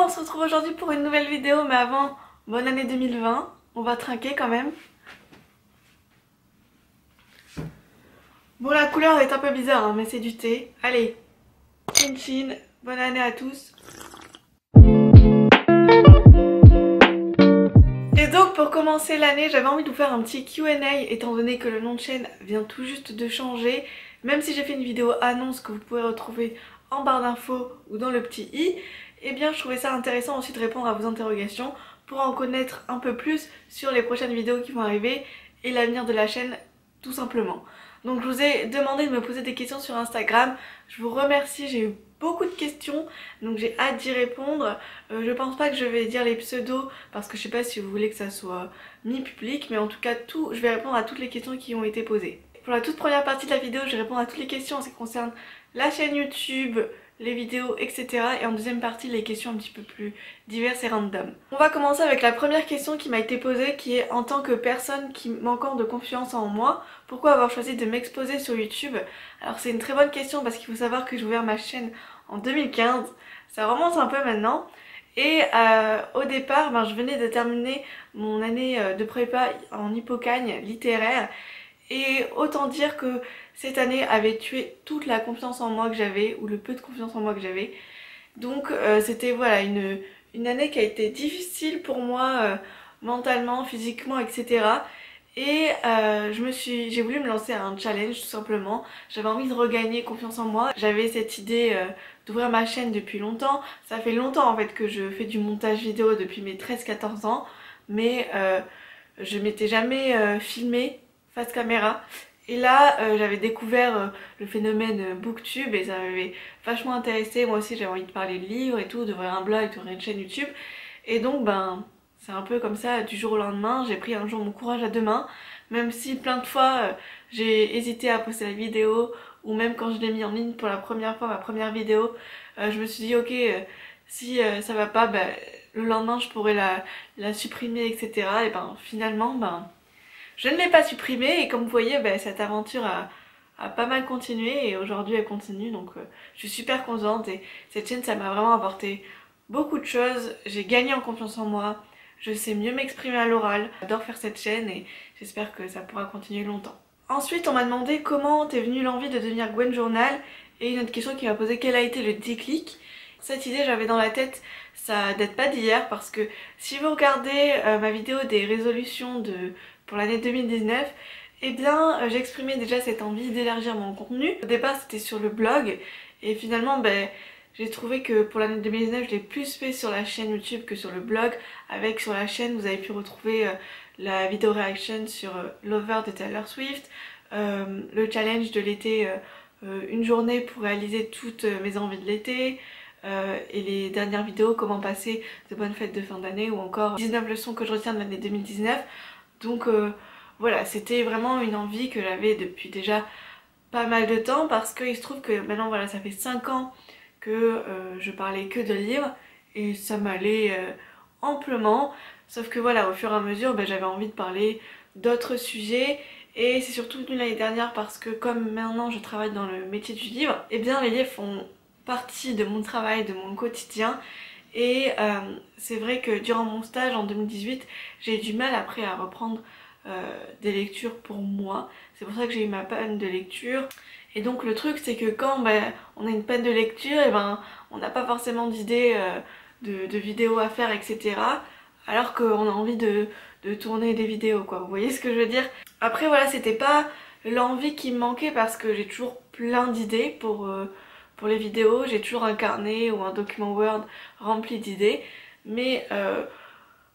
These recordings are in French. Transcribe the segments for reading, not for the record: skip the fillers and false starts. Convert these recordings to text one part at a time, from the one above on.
on se retrouve aujourd'hui pour une nouvelle vidéo, mais avant, bonne année 2020. On va trinquer quand même. Bon, la couleur est un peu bizarre, hein, mais c'est du thé. Allez, chin chin, bonne année à tous. Et donc pour commencer l'année, j'avais envie de vous faire un petit Q&A étant donné que le nom de chaîne vient tout juste de changer. Même si j'ai fait une vidéo annonce que vous pouvez retrouver en barre d'infos ou dans le petit i, eh bien je trouvais ça intéressant aussi de répondre à vos interrogations pour en connaître un peu plus sur les prochaines vidéos qui vont arriver et l'avenir de la chaîne tout simplement. Donc je vous ai demandé de me poser des questions sur Instagram. Je vous remercie, j'ai eu beaucoup de questions, donc j'ai hâte d'y répondre. Je pense pas que je vais dire les pseudos parce que je sais pas si vous voulez que ça soit mis public, mais en tout cas je vais répondre à toutes les questions qui ont été posées. Pour la toute première partie de la vidéo, je vais répondre à toutes les questions en ce qui concerne la chaîne YouTube, les vidéos, etc. Et en deuxième partie, les questions un petit peu plus diverses et random. On va commencer avec la première question qui m'a été posée, qui est en tant que personne qui manquant de confiance en moi, pourquoi avoir choisi de m'exposer sur YouTube? Alors c'est une très bonne question parce qu'il faut savoir que j'ai ouvert ma chaîne en 2015, ça remonte un peu maintenant. Et au départ, je venais de terminer mon année de prépa en hypocagne littéraire. Et autant dire que cette année avait tué toute la confiance en moi que j'avais, ou le peu de confiance en moi que j'avais. Donc c'était voilà une année qui a été difficile pour moi mentalement, physiquement, etc. Et j'ai voulu me lancer à un challenge tout simplement. J'avais envie de regagner confiance en moi. J'avais cette idée d'ouvrir ma chaîne depuis longtemps. Ça fait longtemps en fait que je fais du montage vidéo depuis mes 13-14 ans. Mais je m'étais jamais filmée face caméra. Et là j'avais découvert le phénomène Booktube et ça m'avait vachement intéressée. Moi aussi j'avais envie de parler de livres et tout, d'ouvrir un blog, d'ouvrir une chaîne YouTube. Et donc c'est un peu comme ça, du jour au lendemain, j'ai pris un jour mon courage à deux mains. Même si plein de fois j'ai hésité à poster la vidéo, ou même quand je l'ai mis en ligne pour la première fois, ma première vidéo, je me suis dit ok, si ça va pas, le lendemain je pourrais la supprimer, etc. Et finalement, je ne l'ai pas supprimée et comme vous voyez, cette aventure a pas mal continué et aujourd'hui elle continue, donc je suis super contente et cette chaîne ça m'a vraiment apporté beaucoup de choses. J'ai gagné en confiance en moi, je sais mieux m'exprimer à l'oral, j'adore faire cette chaîne et j'espère que ça pourra continuer longtemps. Ensuite on m'a demandé comment t'es venue l'envie de devenir Gwen Journal et une autre question qui m'a posé quel a été le déclic. Cette idée j'avais dans la tête, ça date pas d'hier parce que si vous regardez ma vidéo des résolutions pour l'année 2019, eh bien j'exprimais déjà cette envie d'élargir mon contenu. Au départ c'était sur le blog et finalement j'ai trouvé que pour l'année 2019 je l'ai plus fait sur la chaîne YouTube que sur le blog. Avec sur la chaîne vous avez pu retrouver la vidéo réaction sur Lover de Taylor Swift, le challenge de l'été, une journée pour réaliser toutes mes envies de l'été, et les dernières vidéos comment passer de bonnes fêtes de fin d'année ou encore 19 leçons que je retiens de l'année 2019. Donc voilà, c'était vraiment une envie que j'avais depuis déjà pas mal de temps parce qu'il se trouve que maintenant voilà, ça fait 5 ans que je parlais que de livres et ça m'allait amplement. Sauf que voilà, au fur et à mesure, j'avais envie de parler d'autres sujets et c'est surtout venu l'année dernière parce que comme maintenant je travaille dans le métier du livre, et bien les livres font partie de mon travail, de mon quotidien. Et c'est vrai que durant mon stage en 2018, j'ai eu du mal après à reprendre des lectures pour moi. C'est pour ça que j'ai eu ma panne de lecture. Et donc le truc c'est que quand on a une panne de lecture, et on n'a pas forcément d'idées de vidéos à faire, etc. Alors qu'on a envie de tourner des vidéos, quoi. Vous voyez ce que je veux dire? Après voilà, c'était pas l'envie qui me manquait parce que j'ai toujours plein d'idées pour les vidéos, j'ai toujours un carnet ou un document Word rempli d'idées, mais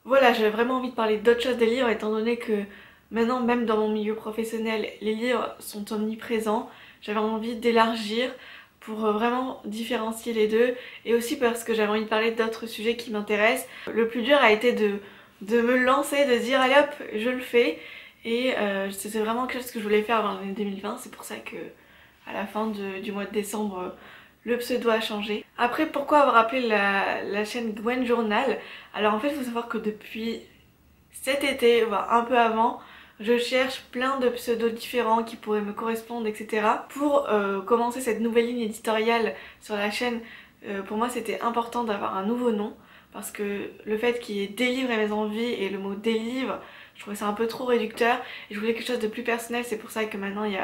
voilà, j'avais vraiment envie de parler d'autres choses des livres étant donné que maintenant même dans mon milieu professionnel les livres sont omniprésents. J'avais envie d'élargir pour vraiment différencier les deux et aussi parce que j'avais envie de parler d'autres sujets qui m'intéressent. Le plus dur a été de me lancer, de dire allez hop je le fais et c'était vraiment quelque chose que je voulais faire avant l'année 2020, c'est pour ça que à la fin du mois de décembre le pseudo a changé. Après pourquoi avoir appelé la chaîne Gwen Journal? Alors en fait il faut savoir que depuis cet été, voire un peu avant, je cherche plein de pseudos différents qui pourraient me correspondre, etc. Pour commencer cette nouvelle ligne éditoriale sur la chaîne. Pour moi c'était important d'avoir un nouveau nom parce que le fait qu'il y ait des livres et mes envies et le mot des livres, je trouvais ça un peu trop réducteur et je voulais quelque chose de plus personnel, c'est pour ça que maintenant il y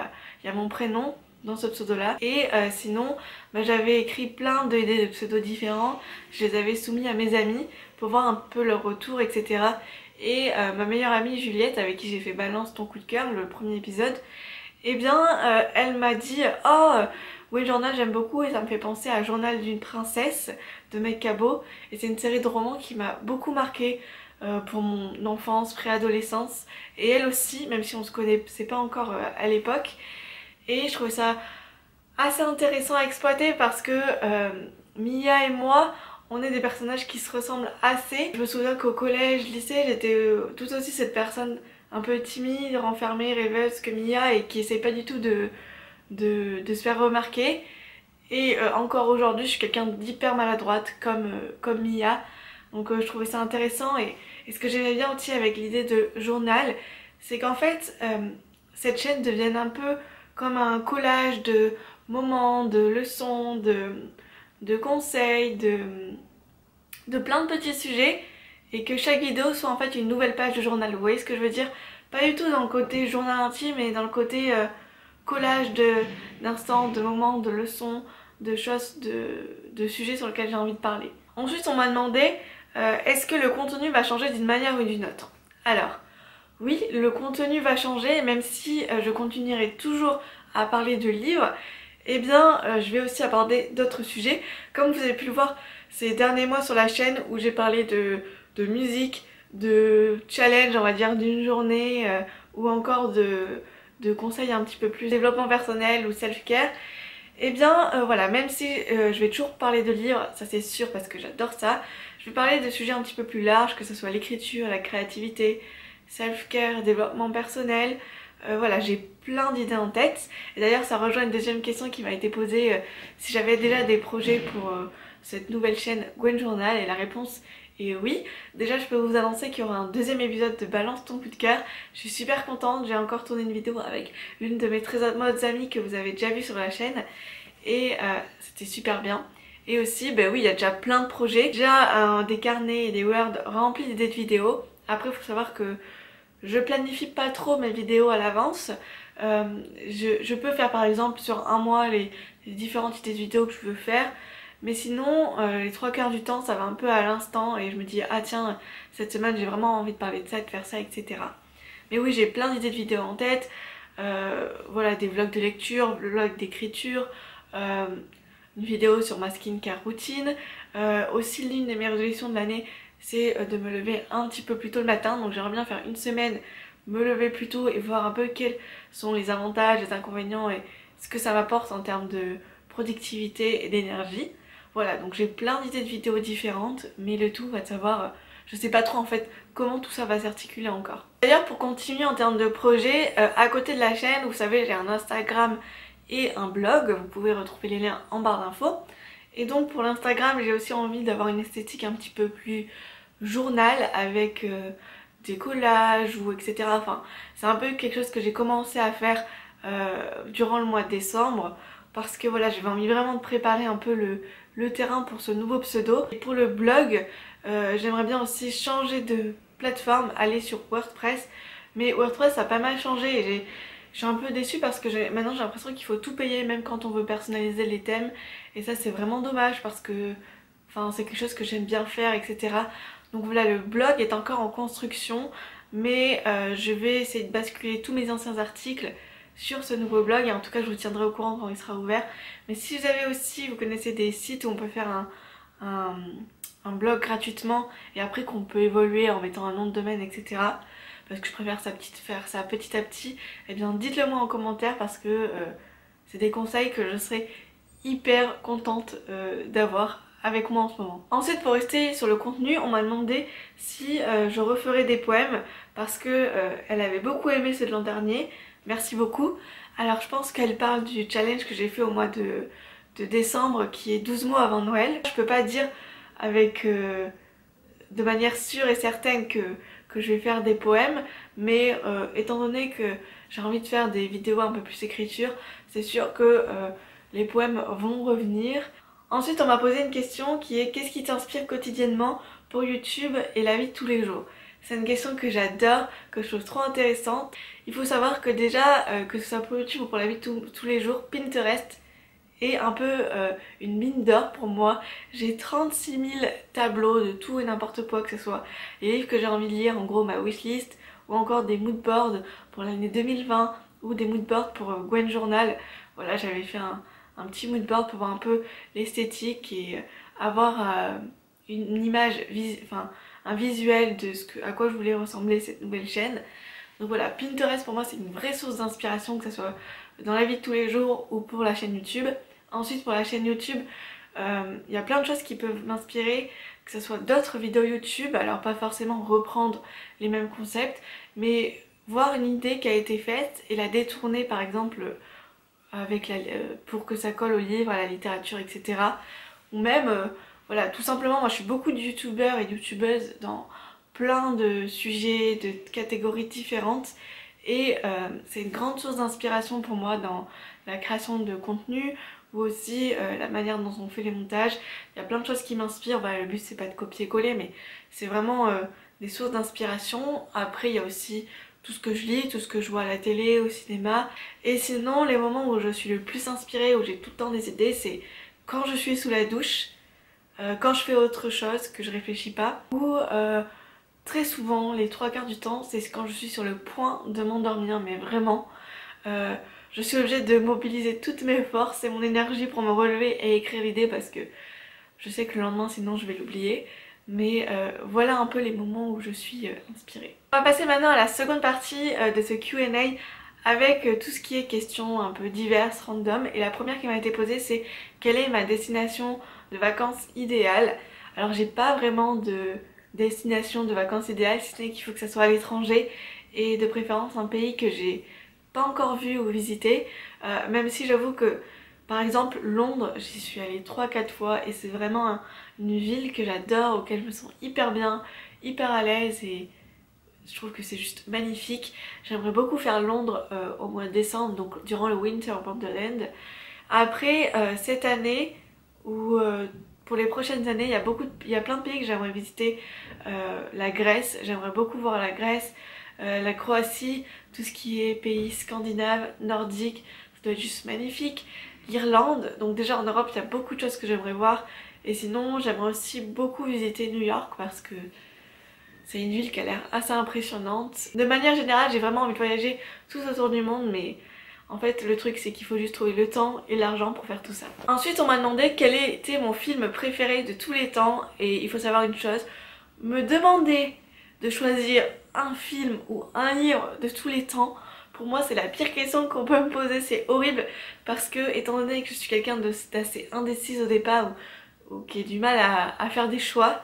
a mon prénom dans ce pseudo là. Et sinon j'avais écrit plein d'idées de pseudos différents, je les avais soumis à mes amis pour voir un peu leur retour, etc. Et ma meilleure amie Juliette, avec qui j'ai fait Balance ton coup de cœur, le premier épisode, eh bien elle m'a dit oh oui, Journal j'aime beaucoup et ça me fait penser à Journal d'une princesse de Meg Cabot, et c'est une série de romans qui m'a beaucoup marquée pour mon enfance, préadolescence, et elle aussi, même si on se connaissait pas encore à l'époque. Et je trouvais ça assez intéressant à exploiter parce que Mia et moi, on est des personnages qui se ressemblent assez. Je me souviens qu'au collège, lycée, j'étais tout aussi cette personne un peu timide, renfermée, rêveuse que Mia et qui essaie pas du tout de se faire remarquer. Et encore aujourd'hui, je suis quelqu'un d'hyper maladroite comme Mia. Donc je trouvais ça intéressant, et ce que j'aimais bien aussi avec l'idée de journal, c'est qu'en fait cette chaîne devienne un peu comme un collage de moments, de leçons, de conseils, de plein de petits sujets, et que chaque vidéo soit en fait une nouvelle page de journal. Vous voyez ce que je veux dire? Pas du tout dans le côté journal intime, mais dans le côté collage d'instants, de moments, de leçons, de choses, de sujets sur lesquels j'ai envie de parler. Ensuite on m'a demandé est-ce que le contenu va changer d'une manière ou d'une autre? Alors oui, le contenu va changer, même si je continuerai toujours à parler de livres, eh bien je vais aussi aborder d'autres sujets, comme vous avez pu le voir ces derniers mois sur la chaîne, où j'ai parlé de musique, de challenge on va dire d'une journée, ou encore de conseils un petit peu plus développement personnel ou self-care. Eh bien voilà, même si je vais toujours parler de livres, ça c'est sûr parce que j'adore ça, je vais parler de sujets un petit peu plus larges, que ce soit l'écriture, la créativité, self-care, développement personnel. Voilà, j'ai plein d'idées en tête. Et d'ailleurs ça rejoint une deuxième question qui m'a été posée, si j'avais déjà des projets pour cette nouvelle chaîne Gwen Journal, et la réponse est oui. Déjà je peux vous annoncer qu'il y aura un deuxième épisode de Balance ton coup de cœur. Je suis super contente, j'ai encore tourné une vidéo avec l'une de mes très modes amies que vous avez déjà vu sur la chaîne, et c'était super bien. Et aussi, ben oui, il y a déjà plein de projets, déjà des carnets et des Word remplis d'idées de vidéos. Après il faut savoir que je planifie pas trop mes vidéos à l'avance. Je peux faire par exemple sur un mois les différentes idées de vidéos que je veux faire, mais sinon les trois quarts du temps ça va un peu à l'instant, et je me dis ah tiens, cette semaine j'ai vraiment envie de parler de ça, de faire ça, etc. Mais oui, j'ai plein d'idées de vidéos en tête, voilà, des vlogs de lecture, vlogs d'écriture, une vidéo sur ma skincare routine. Aussi l'une des mes résolutions de l'année, c'est de me lever un petit peu plus tôt le matin, donc j'aimerais bien faire une semaine, me lever plus tôt et voir un peu quels sont les avantages, les inconvénients et ce que ça m'apporte en termes de productivité et d'énergie. Voilà, donc j'ai plein d'idées de vidéos différentes, mais le tout va de savoir, je sais pas trop en fait comment tout ça va s'articuler encore. D'ailleurs pour continuer en termes de projet, à côté de la chaîne, vous savez, j'ai un Instagram et un blog, vous pouvez retrouver les liens en barre d'infos. Et donc pour l'Instagram, j'ai aussi envie d'avoir une esthétique un petit peu plus journal, avec des collages ou etc. Enfin, c'est un peu quelque chose que j'ai commencé à faire durant le mois de décembre, parce que voilà, j'avais envie vraiment de préparer un peu le terrain pour ce nouveau pseudo. Et pour le blog, j'aimerais bien aussi changer de plateforme, aller sur WordPress, mais WordPress ça a pas mal changé et je suis un peu déçue parce que maintenant j'ai l'impression qu'il faut tout payer, même quand on veut personnaliser les thèmes, et ça c'est vraiment dommage parce que enfin, c'est quelque chose que j'aime bien faire, etc. Donc voilà, le blog est encore en construction, mais je vais essayer de basculer tous mes anciens articles sur ce nouveau blog, et en tout cas je vous tiendrai au courant quand il sera ouvert. Mais si vous avez aussi, vous connaissez des sites où on peut faire un blog gratuitement et après qu'on peut évoluer en mettant un nom de domaine, etc., parce que je préfère faire ça petit à petit, et bien dites-le moi en commentaire, parce que c'est des conseils que je serai hyper contente d'avoir avec moi en ce moment. Ensuite, pour rester sur le contenu, on m'a demandé si je referais des poèmes, parce que elle avait beaucoup aimé ceux de l'an dernier. Merci beaucoup. Alors je pense qu'elle parle du challenge que j'ai fait au mois de décembre, qui est 12 mois avant Noël. Je peux pas dire avec de manière sûre et certaine que je vais faire des poèmes, mais étant donné que j'ai envie de faire des vidéos un peu plus écriture, c'est sûr que les poèmes vont revenir. Ensuite on m'a posé une question qui est qu'est-ce qui t'inspire quotidiennement pour YouTube et la vie de tous les jours? C'est une question que j'adore, que je trouve trop intéressante. Il faut savoir que déjà, que ce soit pour YouTube ou pour la vie de tous les jours, Pinterest est un peu une mine d'or pour moi. J'ai 36 000 tableaux de tout et n'importe quoi, que ce soit les livres que j'ai envie de lire, en gros ma wishlist, ou encore des moodboards pour l'année 2020, ou des moodboards pour Gwen Journal. Voilà, j'avais fait un petit moodboard pour voir un peu l'esthétique et avoir une image, enfin un visuel de à quoi je voulais ressembler cette nouvelle chaîne. Donc voilà, Pinterest pour moi c'est une vraie source d'inspiration, que ce soit dans la vie de tous les jours ou pour la chaîne YouTube. Ensuite pour la chaîne YouTube, il y a plein de choses qui peuvent m'inspirer, que ce soit d'autres vidéos YouTube, alors pas forcément reprendre les mêmes concepts, mais voir une idée qui a été faite et la détourner par exemple avec pour que ça colle au livre, à la littérature, etc. Ou même, voilà, tout simplement, moi je suis beaucoup de youtubeurs et de youtubeuses dans plein de sujets, de catégories différentes. Et c'est une grande source d'inspiration pour moi dans la création de contenu ou aussi la manière dont on fait les montages. Il y a plein de choses qui m'inspirent, le but c'est pas de copier-coller mais c'est vraiment des sources d'inspiration. Après il y a aussi tout ce que je lis, tout ce que je vois à la télé, au cinéma. Et sinon les moments où je suis le plus inspirée, où j'ai tout le temps des idées, c'est quand je suis sous la douche, quand je fais autre chose, que je réfléchis pas, ou très souvent, les 3/4 du temps, c'est quand je suis sur le point de m'endormir, mais vraiment, je suis obligée de mobiliser toutes mes forces et mon énergie pour me relever et écrire l'idée parce que je sais que le lendemain, sinon je vais l'oublier. Mais voilà un peu les moments où je suis inspirée. On va passer maintenant à la seconde partie de ce Q&A avec tout ce qui est questions un peu diverses, random. Et la première qui m'a été posée c'est quelle est ma destination de vacances idéale? Alors j'ai pas vraiment de destination de vacances idéale, si ce n'est qu'il faut que ça soit à l'étranger et de préférence un pays que j'ai pas encore vu ou visité, même si j'avoue que par exemple Londres j'y suis allée 3-4 fois et c'est vraiment une ville que j'adore, auquel je me sens hyper bien, hyper à l'aise et je trouve que c'est juste magnifique. J'aimerais beaucoup faire Londres au mois de décembre, donc durant le Winter Wonderland. Après cette année ou pour les prochaines années, il y a plein de pays que j'aimerais visiter. La Grèce, j'aimerais beaucoup voir la Grèce, la Croatie, tout ce qui est pays scandinaves, nordiques, ça doit être juste magnifique. L'Irlande, donc déjà en Europe il y a beaucoup de choses que j'aimerais voir. Et sinon j'aimerais aussi beaucoup visiter New York parce que c'est une ville qui a l'air assez impressionnante. De manière générale j'ai vraiment envie de voyager tout autour du monde, mais en fait le truc c'est qu'il faut juste trouver le temps et l'argent pour faire tout ça. Ensuite on m'a demandé quel était mon film préféré de tous les temps. Et il faut savoir une chose, me demander de choisir un film ou un livre de tous les temps, pour moi c'est la pire question qu'on peut me poser, c'est horrible parce que étant donné que je suis quelqu'un d'assez indécise au départ ou qui a du mal à faire des choix,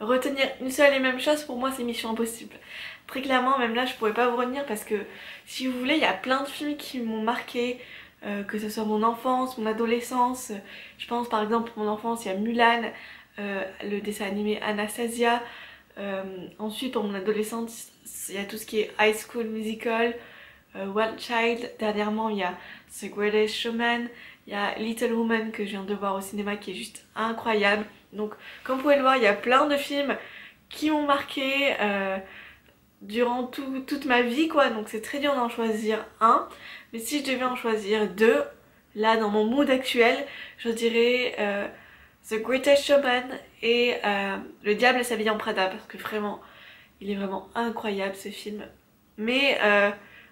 retenir une seule et même chose pour moi c'est mission impossible. Très clairement même là je pourrais pas vous retenir parce que si vous voulez il y a plein de films qui m'ont marqué, que ce soit mon enfance, mon adolescence. Je pense par exemple mon enfance il y a Mulan, le dessin animé Anastasia. Ensuite pour mon adolescence il y a tout ce qui est High School Musical, Wild Child. Dernièrement il y a The Greatest Showman, il y a Little Woman que je viens de voir au cinéma qui est juste incroyable. Donc comme vous pouvez le voir il y a plein de films qui m'ont marqué durant toute ma vie quoi, donc c'est très dur d'en choisir un. Mais si je devais en choisir deux, là dans mon mood actuel, je dirais The Greatest Showman et Le Diable s'habille en Prada parce que vraiment, il est vraiment incroyable ce film. Mais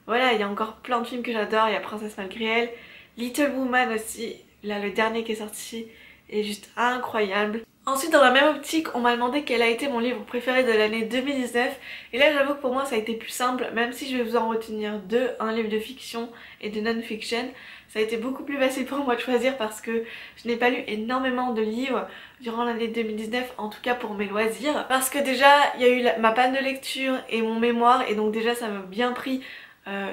voilà, il y a encore plein de films que j'adore, il y a Princesse malgré elle, Little Woman aussi, là le dernier qui est sorti est juste incroyable. Ensuite dans la même optique on m'a demandé quel a été mon livre préféré de l'année 2019 et là j'avoue que pour moi ça a été plus simple, même si je vais vous en retenir deux, un livre de fiction et de non-fiction. Ça a été beaucoup plus facile pour moi de choisir parce que je n'ai pas lu énormément de livres durant l'année 2019, en tout cas pour mes loisirs, parce que déjà il y a eu ma panne de lecture et mon mémoire et donc déjà ça m'a bien pris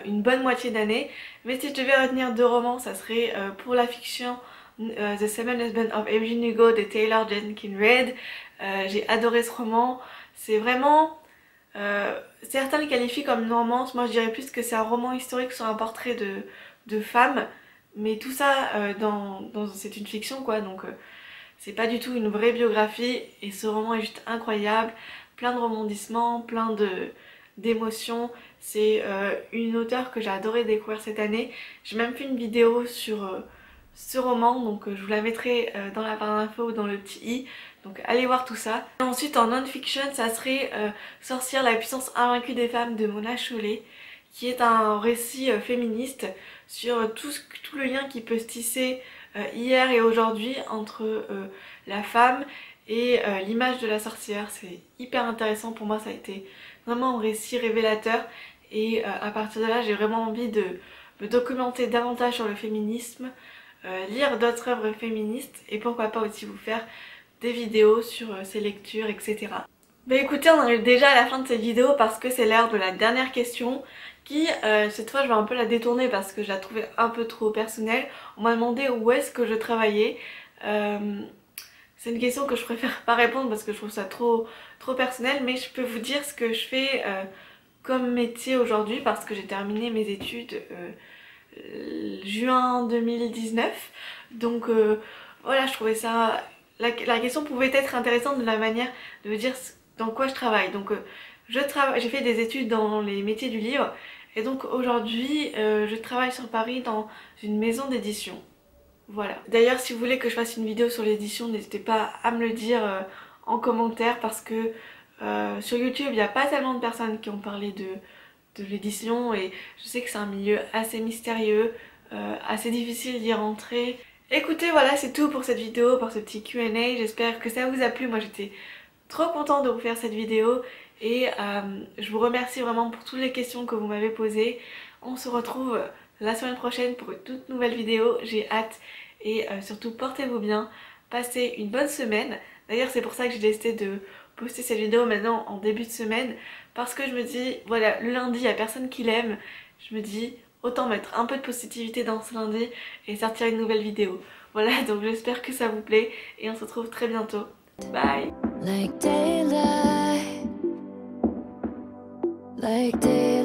une bonne moitié d'année. Mais si je devais retenir deux romans ça serait pour la fiction The Seven Husbands of Evelyn Hugo de Taylor Jenkins Reid. J'ai adoré ce roman, c'est vraiment certains le qualifient comme une romance, moi je dirais plus que c'est un roman historique sur un portrait de femme, mais tout ça c'est une fiction quoi, donc c'est pas du tout une vraie biographie et ce roman est juste incroyable, plein de rebondissements, plein d'émotions. C'est une auteure que j'ai adoré découvrir cette année. J'ai même fait une vidéo sur ce roman, donc je vous la mettrai dans la barre d'infos ou dans le petit i, donc allez voir tout ça. Et ensuite en non-fiction, ça serait Sorcière, la puissance invaincue des femmes de Mona Chollet, qui est un récit féministe sur tout le lien qui peut se tisser hier et aujourd'hui entre la femme et l'image de la sorcière. C'est hyper intéressant pour moi, ça a été vraiment un récit révélateur et à partir de là j'ai vraiment envie de me documenter davantage sur le féminisme, lire d'autres œuvres féministes et pourquoi pas aussi vous faire des vidéos sur ces lectures, etc. Bah écoutez, on arrive déjà à la fin de cette vidéo parce que c'est l'heure de la dernière question qui, cette fois je vais un peu la détourner parce que je la trouvais un peu trop personnelle. On m'a demandé où est-ce que je travaillais. C'est une question que je préfère pas répondre parce que je trouve ça trop personnel, mais je peux vous dire ce que je fais comme métier aujourd'hui parce que j'ai terminé mes études juin 2019. Donc voilà, je trouvais ça... La question pouvait être intéressante de la manière de me dire dans quoi je travaille. Donc j'ai fait des études dans les métiers du livre et donc aujourd'hui je travaille sur Paris dans une maison d'édition. Voilà. D'ailleurs si vous voulez que je fasse une vidéo sur l'édition, n'hésitez pas à me le dire en commentaire parce que sur YouTube il n'y a pas tellement de personnes qui ont parlé de l'édition et je sais que c'est un milieu assez mystérieux, assez difficile d'y rentrer. Écoutez, voilà, c'est tout pour cette vidéo, pour ce petit Q&A. J'espère que ça vous a plu. Moi j'étais trop contente de vous faire cette vidéo et je vous remercie vraiment pour toutes les questions que vous m'avez posées. On se retrouve la semaine prochaine pour une toute nouvelle vidéo, j'ai hâte et surtout portez-vous bien, passez une bonne semaine. D'ailleurs c'est pour ça que j'ai décidé de poster cette vidéo maintenant en début de semaine parce que je me dis, voilà, le lundi il n'y a personne qui l'aime, je me dis autant mettre un peu de positivité dans ce lundi et sortir une nouvelle vidéo. Voilà, donc j'espère que ça vous plaît et on se retrouve très bientôt. Bye! Like daylight, like daylight.